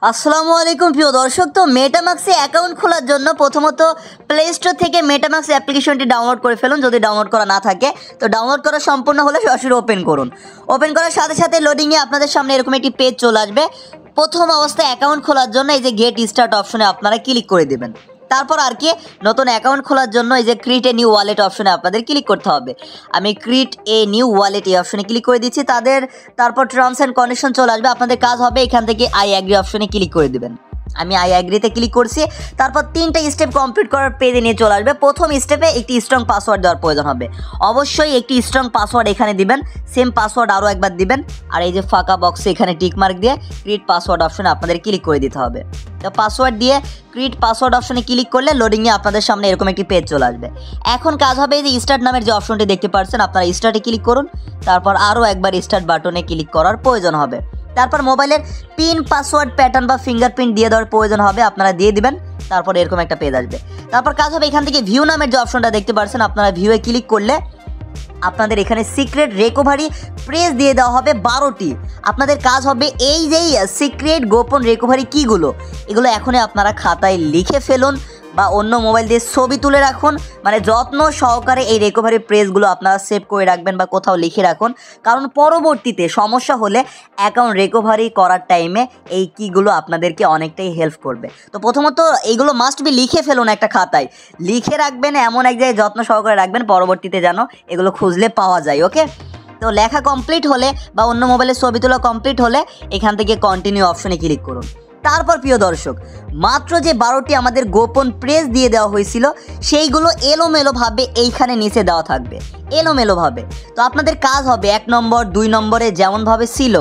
আসসালামু আলাইকুম প্রিয় দর্শক। তো মেটামাক্সে অ্যাকাউন্ট খোলার জন্য প্রথমত প্লে স্টোর থেকে মেটামাক্স অ্যাপ্লিকেশনটি ডাউনলোড করে ফেলুন। যদি ডাউনলোড করা না থাকে তো ডাউনলোড করা সম্পূর্ণ হলে সরাসরি ওপেন করুন। ওপেন করার সাথে সাথে লোডিংয়ে আপনাদের সামনে এরকম একটি পেজ চলে আসবে। প্রথম অবস্থায় অ্যাকাউন্ট খোলার জন্য এই যে গেট স্টার্ট অপশনে আপনারা ক্লিক করে দেবেন। তারপর আর কি নতুন অ্যাকাউন্ট খোলার জন্য এই যে ক্রিয়েট এ নিউ ওয়ালেট অপশনে আপনাদের ক্লিক করতে হবে। আমি ক্রিয়েট এ নিউ ওয়ালেট এই অপশনে ক্লিক করে দিচ্ছি। তারপর টার্মস অ্যান্ড কন্ডিশন চলে আসবে। আপনাদের কাজ হবে এখান থেকে আই অ্যাগ্রি অপশনে ক্লিক করে দেবেন। আমি আই অ্যাগ্রিতে ক্লিক করছি। তারপর 3টা স্টেপ কমপ্লিট করার পেজে নিয়ে চলে আসবে। প্রথম স্টেপে একটি স্ট্রং পাসওয়ার্ড দেওয়ার প্রয়োজন হবে। অবশ্যই একটি স্ট্রং পাসওয়ার্ড এখানে দিবেন। সেম পাসওয়ার্ড আরও একবার দিবেন। আর এই যে ফাঁকা বক্সে এখানে টিকমার্ক দিয়ে ক্রিয়েট পাসওয়ার্ড অপশনে আপনাদের ক্লিক করে দিতে হবে। তো পাসওয়ার্ড দিয়ে ক্রিয়েট পাসওয়ার্ড অপশনে ক্লিক করলে লোডিংয়ে আপনাদের সামনে এরকম একটি পেজ চলে আসবে। এখন কাজ হবে এই যে স্টার্ট নামের যে অপশনটি দেখতে পাচ্ছেন, আপনারা স্টার্টে ক্লিক করুন। তারপর আরও একবার স্টার্ট বাটনে ক্লিক করার প্রয়োজন হবে। তারপর মোবাইলের পিন পাসওয়ার্ড প্যাটার্ন বা ফিঙ্গারপ্রিন্ট দিয়ে দেওয়ার প্রয়োজন হবে, আপনারা দিয়ে দিবেন। তারপর এরকম একটা পেজ আসবে। তারপর কাজ হবে এখান থেকে ভিউ নামের যে অপশনটা দেখতে পাচ্ছেন, আপনারা ভিউয়ে ক্লিক করলে আপনাদের এখানে সিক্রেট রিকভারি প্রেস দিয়ে দেওয়া হবে 12টি। আপনাদের কাজ হবে এই যেই সিক্রেট গোপন রিকভারি কীগুলো, এগুলো এখনই আপনারা খাতায় লিখে ফেলুন বা অন্য মোবাইল দিয়ে ছবি তুলে রাখুন। মানে যত্ন সহকারে এই রিকভারি প্রেসগুলো আপনারা সেভ করে রাখবেন বা কোথাও লিখে রাখুন, কারণ পরবর্তীতে সমস্যা হলে অ্যাকাউন্ট রিকভারি করার টাইমে এই কীগুলো আপনাদেরকে অনেকটাই হেল্প করবে। তো প্রথমত এইগুলো মাস্ট বি লিখে ফেলুন, একটা খাতায় লিখে রাখবেন, এমন এক জায়গায় যত্ন সহকারে রাখবেন পরবর্তীতে যেন এগুলো খুঁজলে পাওয়া যায়। ওকে, তো লেখা কমপ্লিট হলে বা অন্য মোবাইলে ছবি তোলা কমপ্লিট হলে এখান থেকে কন্টিনিউ অপশনে ক্লিক করুন। তারপর প্রিয় দর্শক, মাত্র যে 12টি আমাদের গোপন প্রেস দিয়ে দেওয়া হয়েছিল সেইগুলো এলোমেলোভাবে এইখানে নিচে দেওয়া থাকবে, এলোমেলোভাবে। তো আপনাদের কাজ হবে 1 নম্বর 2 নম্বরে যেমনভাবে ছিল,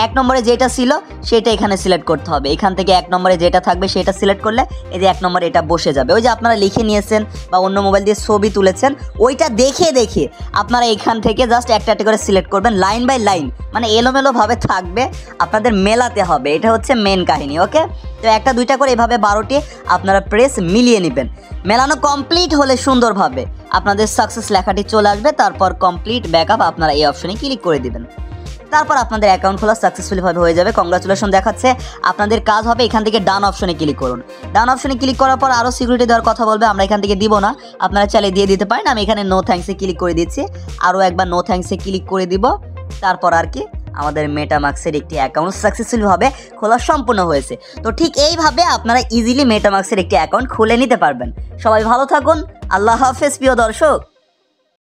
1 নম্বরে যেটা ছিল সেটা এখানে সিলেক্ট করতে হবে। এখান থেকে 1 নম্বরে যেটা থাকবে সেটা সিলেক্ট করলে এই যে 1 নম্বরে এটা বসে যাবে। ওই যে আপনারা লিখে নিয়েছেন বা অন্য মোবাইল দিয়ে ছবি তুলেছেন, ওইটা দেখে দেখে আপনারা এখান থেকে জাস্ট একটা একটা করে সিলেক্ট করবেন, লাইন বাই লাইন, মানে এলোমেলোভাবে থাকবে, আপনাদের মেলাতে হবে। এটা হচ্ছে মেন কাহিনী। ওকে, তো 1টা 2টা করে এভাবে 12টি আপনারা প্রেস মিলিয়ে নেবেন। মেলানো কমপ্লিট হলে সুন্দরভাবে আপনাদের সাকসেস লেখাটি চলে আসবে। তারপর কমপ্লিট ব্যাকআপ আপনারা এই অপশনে ক্লিক করে দিবেন। তারপর আপনাদের অ্যাকাউন্ট খোলা সাকসেসফুলিভাবে হয়ে যাবে। কংগ্রাচুলেশন দেখাচ্ছে। আপনাদের কাজ হবে এখান থেকে ডান অপশনে ক্লিক করুন। ডান অপশনে ক্লিক করার পর আরও সিকিউরিটি দেওয়ার কথা বলবে, আমরা এখান থেকে দিব না, আপনারা চাইলে দিয়ে দিতে পারেন। আমি এখানে নো থ্যাঙ্কসে ক্লিক করে দিচ্ছি। আরও একবার নো থ্যাঙ্কসে ক্লিক করে দিব। তারপর আর কি আমাদের মেটামাক্সের একটি অ্যাকাউন্ট সাকসেসফুলভাবে খোলা সম্পূর্ণ হয়েছে। তো ঠিক এইভাবে আপনারা ইজিলি মেটামাক্সের একটি অ্যাকাউন্ট খুলে নিতে পারবেন। সবাই ভালো থাকুন। আল্লাহ হাফেজ প্রিয় দর্শক।